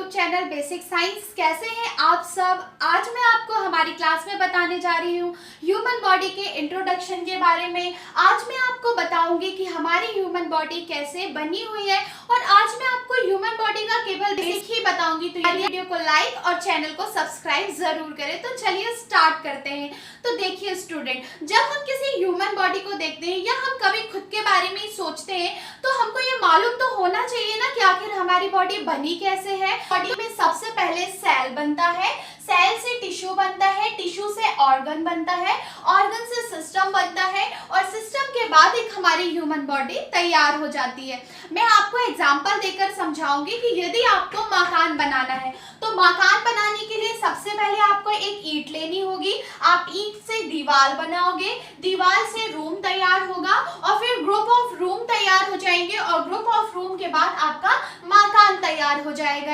YouTube channel basic science. कैसे हैं आप सब। आज मैं आपको हमारी क्लास में बताने जा रही हूँ ह्यूमन बॉडी के इंट्रोडक्शन के बारे में। आज मैं आपको बताऊंगी कि हमारी ह्यूमन बॉडी कैसे बनी हुई है और आज मैं आपको ह्यूमन बॉडी का केवल बेसिक ही बताऊंगी। तो ये वीडियो को लाइक और चैनल को सब्सक्राइब जरूर करें। तो चलिए स्टार्ट करते हैं। तो देखिए स्टूडेंट, जब हम किसी ह्यूमन बॉडी को देखते हैं या हम कभी खुद के बारे में सोचते हैं तो हमको ये मालूम तो होना चाहिए ना कि आखिर हमारी बॉडी बनी कैसे है। बॉडी में सबसे पहले सेल बनता है, सेल से टिश्यू बनता है, टिश्यू से ऑर्गन बनता है, ऑर्गन से सिस्टम बनता है और सिस्टम के बाद एक हमारी ह्यूमन बॉडी तैयार हो जाती है। मैं आपको एग्जांपल देकर समझाऊंगी कि यदि आपको मकान बनाना है तो मकान बनाने के लिए सबसे पहले आपको एक ईंट लेनी होगी। आप ईंट से दीवार बनाओगे, दीवार से रूम तैयार होगा और फिर ग्रुप ऑफ रूम तैयार हो जाएंगे और ग्रुप ऑफ रूम के बाद आपका मकान तैयार हो जाएगा।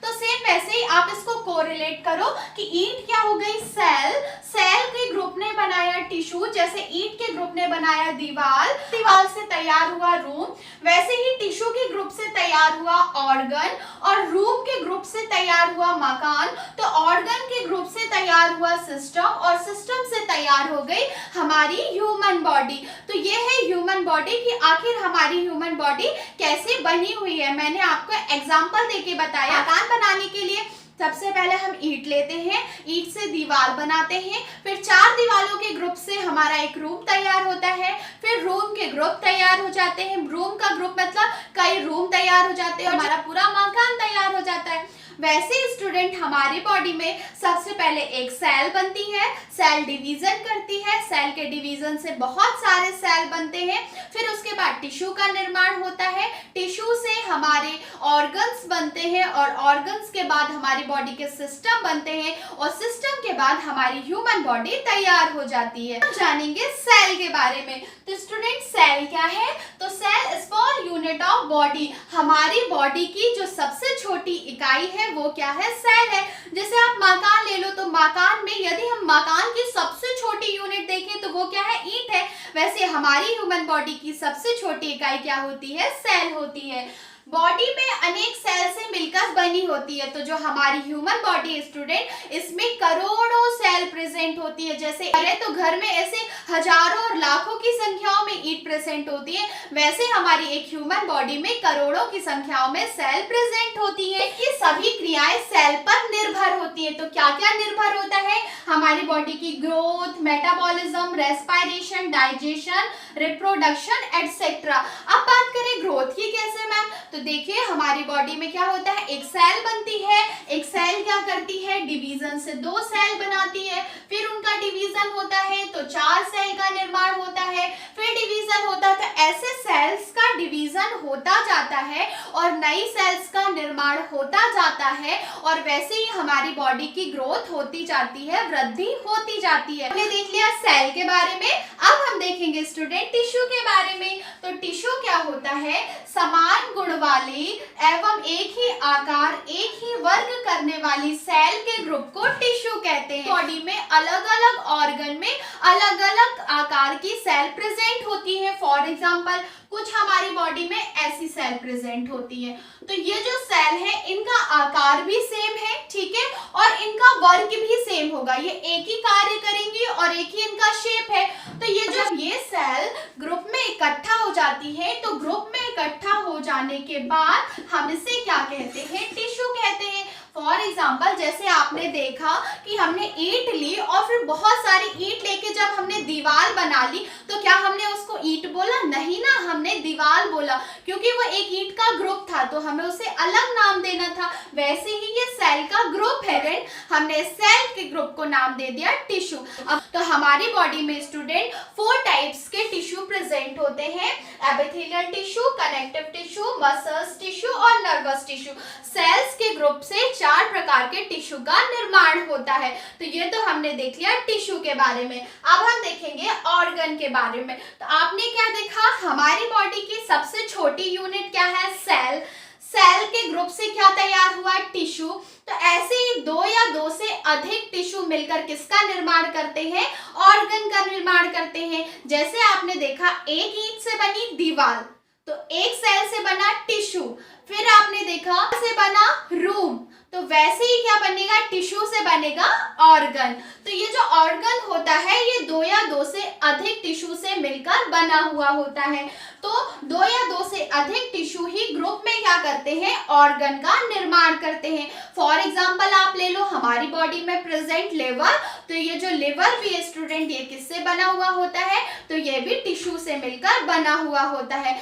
तो सेम वैसे ही आप इसको कोरिलेट करो कि ईंट क्या हो गई, सेल, सेल के ग्रुप ने बनाया टिश्यू, जैसे ईंट के ग्रुप ने बनाया दीवार, दीवार से तैयार हुआ रूम, वैसे ही टिश्यू के ग्रुप से तैयार हुआ ऑर्गन और रूम के ग्रुप से तैयार हुआ मकान, तो ऑर्गन के ग्रुप से तैयार हुआ सिस्टम और सिस्टम से तैयार हो गई हमारी ह्यूमन बॉडी। तो ये है ह्यूमन बॉडी कि आखिर हमारी ह्यूमन बॉडी कैसे बनी हुई है। मैंने आपको एग्जांपल देके बताया। मकान बनाने के लिए सबसे पहले हम ईंट लेते हैं, ईंट से दीवार बनाते हैं, फिर 4 दीवारों के ग्रुप से हमारा एक रूम तैयार होता है, फिर रूम के ग्रुप तैयार हो जाते हैं, रूम का ग्रुप मतलब कई रूम तैयार हो जाते हैं और हमारा पूरा मकान तैयार हो जाता है। वैसे स्टूडेंट, हमारी बॉडी में सबसे पहले एक सेल बनती है, सेल डिवीजन करती है, सेल के डिवीजन से बहुत सारे सेल बनते हैं, फिर उसके बाद टिश्यू का निर्माण होता है, टिश्यू से हमारे ऑर्गन्स बनते हैं और ऑर्गन्स के बाद हमारी बॉडी के सिस्टम बनते हैं और सिस्टम के बाद हमारी ह्यूमन बॉडी तैयार हो जाती है। हम जानेंगे सेल के बारे में। तो स्टूडेंट, सेल क्या है? तो cell small unit of body, हमारी बॉडी की जो सबसे छोटी इकाई है वो क्या है? सेल है। जैसे आप मकान ले लो तो मकान में यदि हम मकान की सबसे छोटी यूनिट देखें तो वो क्या है? ईंट है। वैसे हमारी ह्यूमन बॉडी की सबसे छोटी इकाई क्या होती है? सेल होती है। बॉडी में अनेक सेल से मिलकर बनी होती है। तो जो हमारी ह्यूमन बॉडी स्टूडेंट, इसमें करोड़ों सेल प्रेजेंट होती है। जैसे तो घर में ऐसे हजारों और लाखों की संख्याओं में ईंट प्रेजेंट होती है, वैसे हमारी एक ह्यूमन बॉडी में करोड़ों की संख्याओं में सेल प्रेजेंट होती है। ये सभी क्रियाएं सेल पर निर्भर होती है। तो क्या क्या निर्भर होता है? हमारी बॉडी की growth, metabolism, respiration, digestion, reproduction etcetera. अब बात करें ग्रोथ की कैसे मैम, तो देखिए हमारी बॉडी में क्या होता है, एक सेल बनती है, एक सेल क्या करती है, डिवीजन से 2 सेल बनाती है, फिर उनका डिवीजन होता है तो 4 सेल का निर्माण होता है, फिर डिवीजन होता है। तो ऐसे सेल्स का डिवीजन होता जाता है और नई सेल्स का निर्माण होता जाता है और वैसे ही हमारी बॉडी की ग्रोथ होती जाती है, वृद्धि होती जाती है। हमने देख लिया सेल के बारे में। अब हम देखेंगे स्टूडेंट टिश्यू के बारे में। तो टिश्यू क्या होता है? समान गुण वाली एवं एक ही आकार, एक ही वर्ग करने वाली सेल के ग्रुप को टिश्यू कहते हैं। बॉडी में अलग अलग ऑर्गन में अलग अलग आकार की सेल प्रेजेंट होती है। फॉर एग्जांपल, कुछ हमारी बॉडी में ऐसी सेल प्रेजेंट होती है। तो ये जो सेल है इनका आकार भी सेम है, ठीक है, और इनका वर्ग भी सेम होगा। ये एक ही कार्य करेंगी और एक ही इनका शेप है। तो ये जो ये सेल ग्रुप में इकट्ठा हो जाती है, तो ग्रुप में इकट्ठा हो जाने के बाद हम इसे क्या कहते हैं? टिश्यू कहते हैं। फॉर एग्जाम्पल, जैसे आपने देखा कि हमने ईंट ली और फिर बहुत सारी ईंट लेके जब हमने दीवार बना ली तो क्या हमने उसको ईंट बोला? नहीं ना, हमने दीवार बोला, क्योंकि वो एक ईंट का ग्रुप था तो हमें उसे अलग नाम देना था। वैसे ही ये सेल का ग्रुप है, हमने सेल के ग्रुप को नाम दे दिया टिश्यू। अब तो हमारी बॉडी में स्टूडेंट 4 टाइप्स के टिश्यू प्रेजेंट होते हैं: epithelial tissue, connective tissue, muscles tissue और नर्वस टिश्यू। सेल्स के ग्रुप से 4 प्रकार के टिश्यू का निर्माण होता है। तो ये तो हमने देख लिया टिश्यू के बारे में। अब हम देखेंगे ऑर्गन के बारे में। तो आपने क्या देखा, हमारी बॉडी की सबसे छोटी यूनिट क्या है? सेल। सेल के ग्रुप से क्या तैयार हुआ? टिश्यू। तो ऐसे ही 2 या 2 से अधिक टिश्यू मिलकर किसका निर्माण करते हैं? ऑर्गन का निर्माण करते हैं। जैसे आपने देखा, एक ईंट से बनी दीवार, तो एक सेल से बना टिश्यू, फिर आपने देखा से बना रूम, तो वैसे ही क्या बनेगा, टिश्यू से बनेगा ऑर्गन। तो ये जो ऑर्गन होता है ये दो या दो से अधिक टिश्यू से मिलकर बना हुआ होता है। तो दो या दो से अधिक टिश्यू ही ग्रुप में क्या करते हैं, ऑर्गन का निर्माण करते हैं। फॉर एग्जाम्पल आप ले लो हमारी बॉडी में प्रेजेंट लिवर, तो ये जो लिवर भी है स्टूडेंट ये किससे बना हुआ होता है, तो ये भी टिश्यू से मिलकर बना हुआ होता है।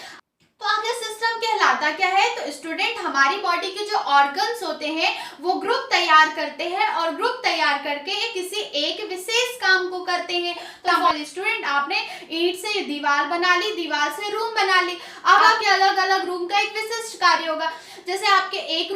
तो आगे सिस्टम कहलाता क्या है, तो स्टूडेंट हमारी बॉडी के जो ऑर्गन्स होते हैं वो ग्रुप तैयार करते हैं और ग्रुप तैयार करके ये किसी एक विशेष काम को करते हैं। तो स्टूडेंट आपने ईंट से दीवार बना ली, दीवार से रूम बना ली, अब आपके अलग अलग रूम का एक विशिष्ट कार्य होगा। जैसे आपके एक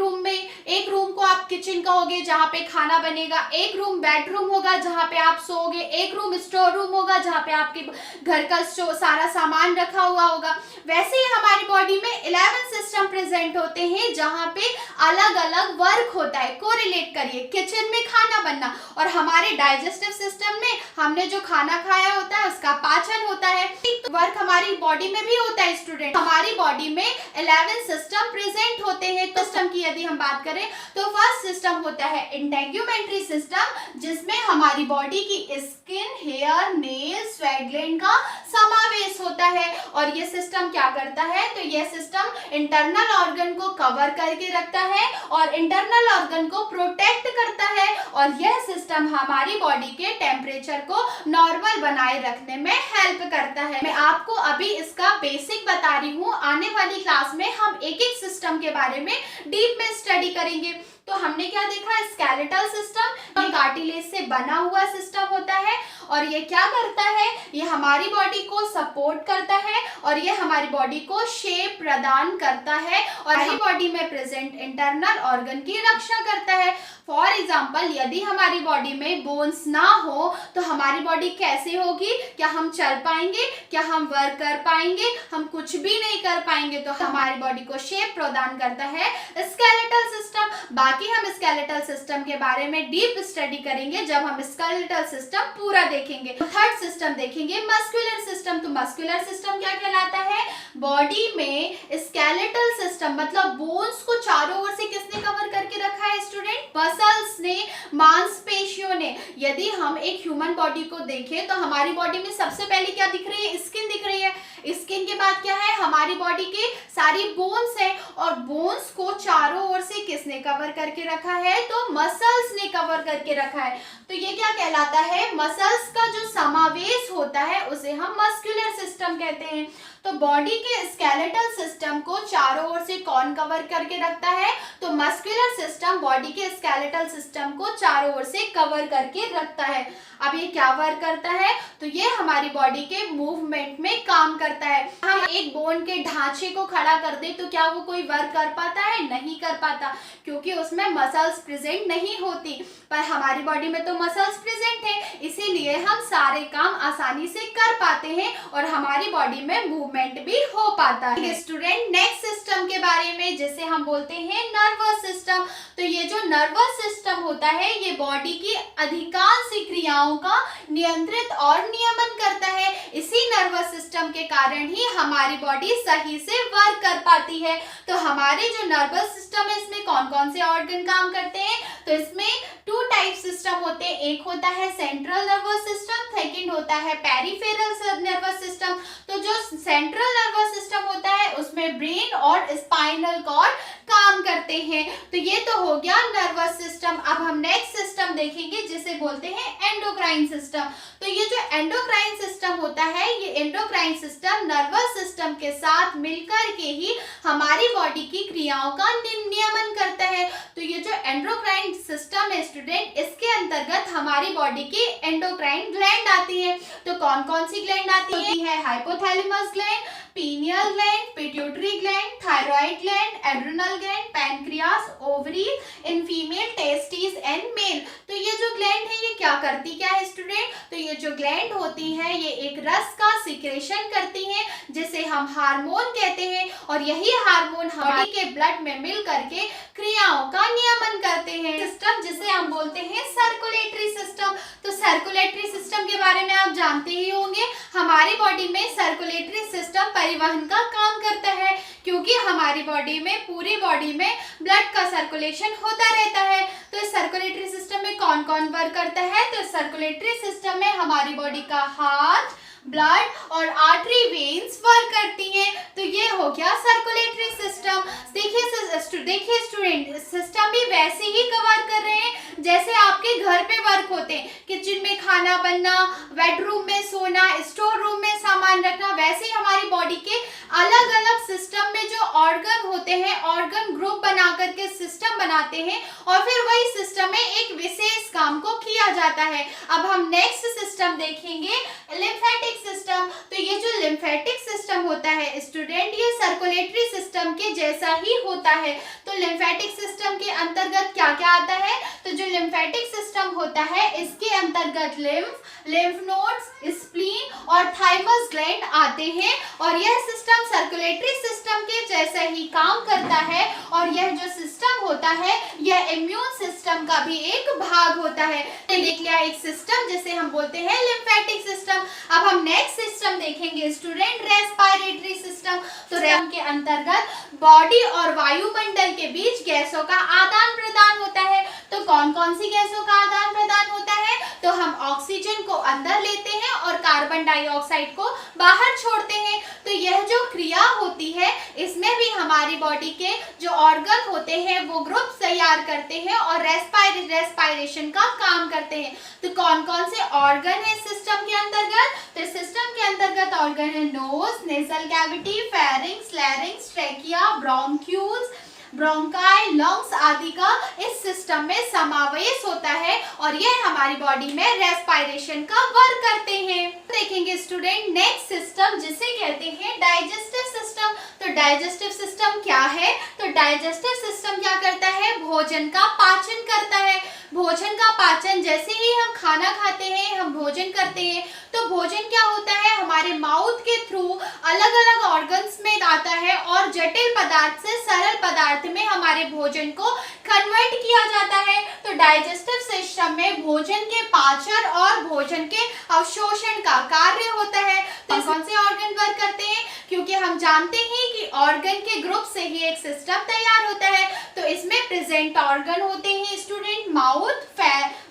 रूम को आप किचन कहोगे जहाँ पे खाना बनेगा, एक रूम बेडरूम होगा जहाँ पे आप सोओगे, एक रूम स्टोर रूम होगा जहाँ पे आपके घर का सारा सामान रखा हुआ होगा। वैसे ही हमारी बॉडी में 11 सिस्टम प्रेजेंट होते हैं जहाँ पे अलग अलग वर्क होता है। कोरिलेट करिए, किचन में खाना बनना और हमारे डाइजेस्टिव सिस्टम में हमने जो खाना खाया होता है उसका पाचन होता है। तो वर्क हमारी बॉडी में भी होता है स्टूडेंट। हमारी बॉडी में 11 सिस्टम प्रेजेंट होते हैं। तो सिस्टम की यदि हम बात करें तो फर्स्ट सिस्टम होता है इंटेग्यूमेंट्री सिस्टम, जिसमें हमारी बॉडी की skin, hair, nail, sweat gland का समावेश होता है। और ये सिस्टम क्या करता है, तो ये सिस्टम इंटरनल ऑर्गन को कवर करके रखता है और इंटरनल ऑर्गन को प्रोटेक्ट करता है और यह सिस्टम हमारी बॉडी के टेम्परेचर को नॉर्मल बनाए रखने में हेल्प करता है। मैं आपको अभी इसका बेसिक बता रही हूँ, आने वाली क्लास में हम एक एक सिस्टम के बारे में डीप में स्टडी करेंगे। तो हमने क्या देखा, स्केलेटल सिस्टम कार्टिलेज से बना हुआ सिस्टम होता है और ये क्या करता है, ये हमारी बॉडी को सपोर्ट करता है और ये हमारी बॉडी को शेप प्रदान करता है और हमारी बॉडी में प्रेजेंट इंटरनल ऑर्गन की रक्षा करता है। फॉर एग्जाम्पल यदि हमारी बॉडी में बोन्स ना हो तो हमारी बॉडी कैसे होगी, क्या हम चल पाएंगे, क्या हम वर्क कर पाएंगे, हम कुछ भी नहीं कर पाएंगे। तो हमारी बॉडी को शेप प्रदान करता है स्केलेटल सिस्टम। बाकी हम स्केलेटल सिस्टम के बारे में डीप स्टडी करेंगे जब हम स्केलेटल सिस्टम पूरा देखेंगे। थर्ड सिस्टम देखेंगे मस्कुलर सिस्टम। तो मस्कुलर सिस्टम क्या कहलाता है, बॉडी में स्केलेटल सिस्टम मतलब बोन्स को चारों ओर से किसने कवर करके रखा है स्टूडेंट, मसल्स ने, मांसपेशियों ने। यदि हम एक ह्यूमन बॉडी को देखें तो हमारी बॉडी में सबसे पहले क्या दिख रही है, स्किन दिख रही है। स्किन के बाद क्या है, हमारी बॉडी के सारी बोन्स है और बोन्स को चारों ओर से किसने कवर करके रखा है, तो मसल्स ने कवर करके रखा है। तो ये क्या कहलाता है, मसल्स का जो समावेश होता है उसे हम मस्कुलर सिस्टम कहते हैं। तो बॉडी के स्केलेटल सिस्टम को चारों ओर से कौन कवर करके रखता है, तो मस्कुलर सिस्टम बॉडी के स्केलेटल सिस्टम को चारों ओर से कवर करके रखता है। अब ये क्या वर्क करता है, तो ये हमारी बॉडी के मूवमेंट में काम करता है। हम एक बोन के ढांचे को खड़ा कर दे तो क्या वो कोई वर्क कर पाता है, नहीं कर पाता, क्योंकि उसमें मसल्स प्रेजेंट नहीं होती। पर हमारी बॉडी में तो मसल्स प्रेजेंट है, इसीलिए हम सारे काम आसानी से कर पाते हैं और हमारी बॉडी में मूवमेंट भी हो पाता है। स्टूडेंट नेक्स्ट सिस्टम के बारे में जिसे हम बोलते हैं नर्वस सिस्टम। तो ये जो नर्वस सिस्टम होता है ये बॉडी की अधिकांश क्रियाओं का नियंत्रित और नियमन करता है। इसी नर्वस सिस्टम के कारण ही हमारी बॉडी सही से वर्क कर पाती है। तो हमारे जो नर्वस सिस्टम है इसमें कौन कौन से ऑर्गन काम करते हैं, तो इसमें 2 टाइप सिस्टम होते हैं। एक होता है सेंट्रल नर्वस सिस्टम, सेकंड होता है पेरिफेरल नर्वस सिस्टम। तो जो सेंट्रल नर्वस सिस्टम होता है उसमें ब्रेन और स्पाइनल कॉर्ड काम करते हैं। तो ये तो हो गया नर्वस सिस्टम। अब हम नेक्स्ट सिस्टम देखेंगे जिसे बोलते हैं एंडोक्राइन सिस्टम। तो ये जो एंडोक्राइन सिस्टम होता है ये एंडोक्राइन सिस्टम नर्वस सिस्टम के साथ मिलकर के ही हमारी बॉडी की क्रियाओं का नियमन करता है। तो ये जो एंडोक्राइन सिस्टम है स्टूडेंट, इसके अंतर्गत हमारी बॉडी की एंडोक्राइन ग्लैंड आती है। तो कौन कौन सी ग्लैंड आती है, hypothalamus gland, pineal gland, pituitary gland, thyroid gland, adrenal gland, pancreas, ovary, in female testis and male. तो ये जो ग्लैंड है ये क्या करती क्या है स्टूडेंट, तो ये जो ग्लैंड होती है ये एक रस का सिक्रेशन करती हैं जिसे हम हार्मोन कहते हैं और यही हार्मोन बॉडी के ब्लड में मिल करके क्रियाओं का नियमन करते हैं। सिस्टम जिसे हम बोलते हैं सर्कुलेटरी सिस्टम। तो सर्कुलेटरी सिस्टम के बारे में आप जानते ही होंगे, हमारी हमारी बॉडी में सर्कुलेटरी सिस्टम परिवहन का काम करता है, क्योंकि हमारी बॉडी में, पूरी बॉडी में ब्लड का सर्कुलेशन होता रहता है। तो इस सर्कुलेटरी सिस्टम में कौन कौन वर्क करता है? तो सर्कुलेटरी सिस्टम में हमारी बॉडी का हार्ट, ब्लड और आर्टरी वेन्स वर्क करती हैं। तो ये हो गया सर्कुलेटरी सिस्टम। देखिए स्टूडेंट, सिस्टम भी वैसे ही कवर कर रहे हैं जैसे आपके घर पे वर्क होते हैं, किचन में खाना बनना, बेडरूम में सोना, स्टोर रूम में सामान रखना, वैसे ही हमारी बॉडी के अलग अलग सिस्टम में जो ऑर्गन होते हैं, ऑर्गन ग्रुप बना करके सिस्टम बनाते हैं और फिर वही सिस्टम में एक विशेष काम को किया जाता है। अब हम नेक्स्ट सिस्टम देखेंगे, लिम्फेटिक सिस्टम। तो ये जो लिम्फेटिक सिस्टम होता है स्टूडेंट, ये सर्कुलेटरी सिस्टम के जैसा ही होता है। तो लिम्फेटिक सिस्टम के अंतर्गत क्या क्या आता है? तो जो लिम्फेटिक सिस्टम होता है इसके अंतर्गत लिम्फ नोड्स, स्प्लीन और थाइमस ग्लैंड आते हैं और यह सिस्टम सर्कुलेटरी सिस्टम के जैसा ही काम करता है। और यह जो सिस्टम होता है यह इम्यून सिस्टम का भी एक भाग होता है। देख लिया एक सिस्टम जिसे हम बोलते हैं लिम्फेटिक सिस्टम। अब हम नेक्स्ट सिस्टम देखेंगे स्टूडेंट, रेस्पिरेटरी सिस्टम। तो रेस्पिरेटरी के अंतर्गत बॉडी और वायुमंडल के बीच गैसों का आदान प्रदान होता है। तो कौन कौन सी गैसों का आदान प्रदान होता है? तो हम ऑक्सीजन को अंदर लेते हैं और कार्बन डाइऑक्साइड को बाहर छोड़ते हैं। तो यह जो क्रिया होती है इसमें भी हमारी बॉडी के जो ऑर्गन होते हैं वो ग्रुप तैयार करते हैं और रेस्पिरेशन का काम करते हैं। तो कौन कौन से ऑर्गन है सिस्टम के अंतर्गत? तो सिस्टम के अंतर्गत ऑर्गन है nose, nasal cavity, pharynx, larynx, trachea, bronchioles, bronchi, lungs आदि का इस सिस्टम में समावेश होता है और यह हमारी बॉडी में रेस्पिरेशन का वर्क करते हैं। देखेंगे स्टूडेंट नेक्स्ट सिस्टम जिसे कहते हैं डाइजेस्टिव सिस्टम। तो डाइजेस्टिव सिस्टम क्या है? तो डाइजेस्टिव सिस्टम क्या करता है? भोजन का पाचन करता है। भोजन का पाचन, जैसे ही हम खाना खाते हैं, हम भोजन करते हैं, तो भोजन क्या होता है? हमारे माउथ के थ्रू अलग अलग ऑर्गन्स में आता है और जटिल पदार्थ से सरल पदार्थ में हमारे भोजन को कन्वर्ट किया जाता है। तो डाइजेस्टिव सिस्टम में भोजन के पाचन और भोजन के अवशोषण का कार्य होता है। तो कौन से ऑर्गन वर्क करते हैं? क्योंकि हम जानते हैं कि ऑर्गन के ग्रुप से ही एक सिस्टम तैयार होता है। तो इसमें प्रेजेंट ऑर्गन होते हैं student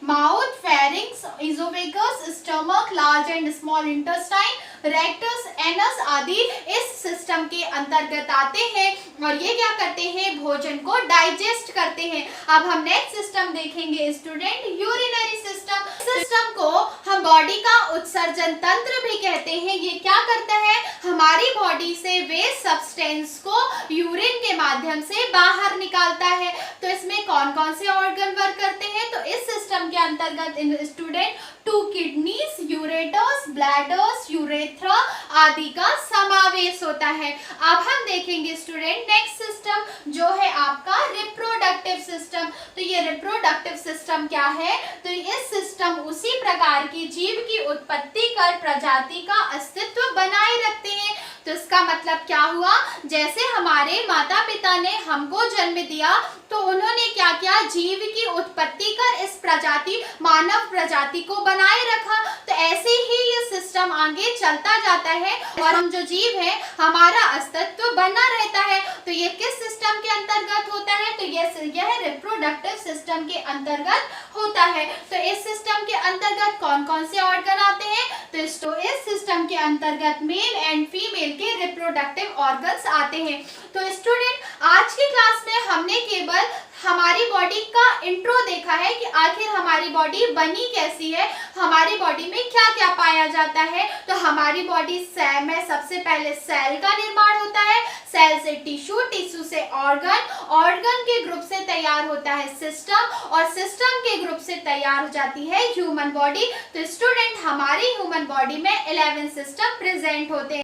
mouth, pharynx, oesophagus, stomach, large and small intestine, rectus, anus आदि इस सिस्टम के अंतर्गत आते हैं और ये क्या करते हैं? भोजन को डाइजेस्ट करते हैं। अब हम नेक्स्ट सिस्टम देखेंगे स्टूडेंट, यूरिनरी सिस्टम। सिस्टम को हम बॉडी का उत्सर्जन तंत्र भी कहते हैं। ये क्या करता है? हमारी बॉडी से वेस्ट सब्सटेंस को यूरिन के माध्यम से बाहर निकालता है। तो इसमें कौन कौन से ऑर्गन वर्क करते हैं? तो इस सिस्टम के अंतर्गत student 2 kidneys, ureters, bladders, urethra आदि का समावेश होता है। अब हम देखेंगे स्टूडेंट नेक्स्ट सिस्टम जो है आपका रिप्रोडक्टिव सिस्टम। तो ये रिप्रोडक्टिव सिस्टम क्या है? तो इस सिस्टम उसी प्रकार की जीव की उत्पत्ति कर प्रजाति का अस्तित्व बनाए रखते हैं। तो इसका मतलब क्या हुआ? जैसे हमारे माता पिता ने हमको जन्म दिया तो उन्होंने क्या किया? जीव की उत्पत्ति कर इस प्रजाति, मानव प्रजाति को बनाए रखा। तो ऐसे ही ये सिस्टम आगे चलता जाता है और हम जो जीव है हमारा अस्तित्व बना रहता है। तो ये किस सिस्टम के अंतर्गत होता है? तो यह रिप्रोडक्टिव सिस्टम के अंतर्गत होता है। तो इस सिस्टम के अंतर्गत कौन कौन से ऑर्गन आते हैं? तो इस सिस्टम के अंतर्गत मेल एंड फीमेल के रिप्रोडक्टिव ऑर्गन्स आते हैं। तो स्टूडेंट आज की क्लास में हमने केवल हमारी बॉडी का इंट्रो देखा है कि आखिर हमारी बॉडी बनी कैसी है, हमारी बॉडी में क्या क्या पाया जाता है। तो हमारी बॉडी में सबसे पहले सेल का निर्माण होता है, सेल से टिश्यू, टिश्यू से ऑर्गन, ऑर्गन के ग्रुप से तैयार होता है सिस्टम और सिस्टम के ग्रुप से तैयार हो जाती है ह्यूमन बॉडी। तो स्टूडेंट हमारी ह्यूमन बॉडी में 11 सिस्टम प्रेजेंट होते हैं।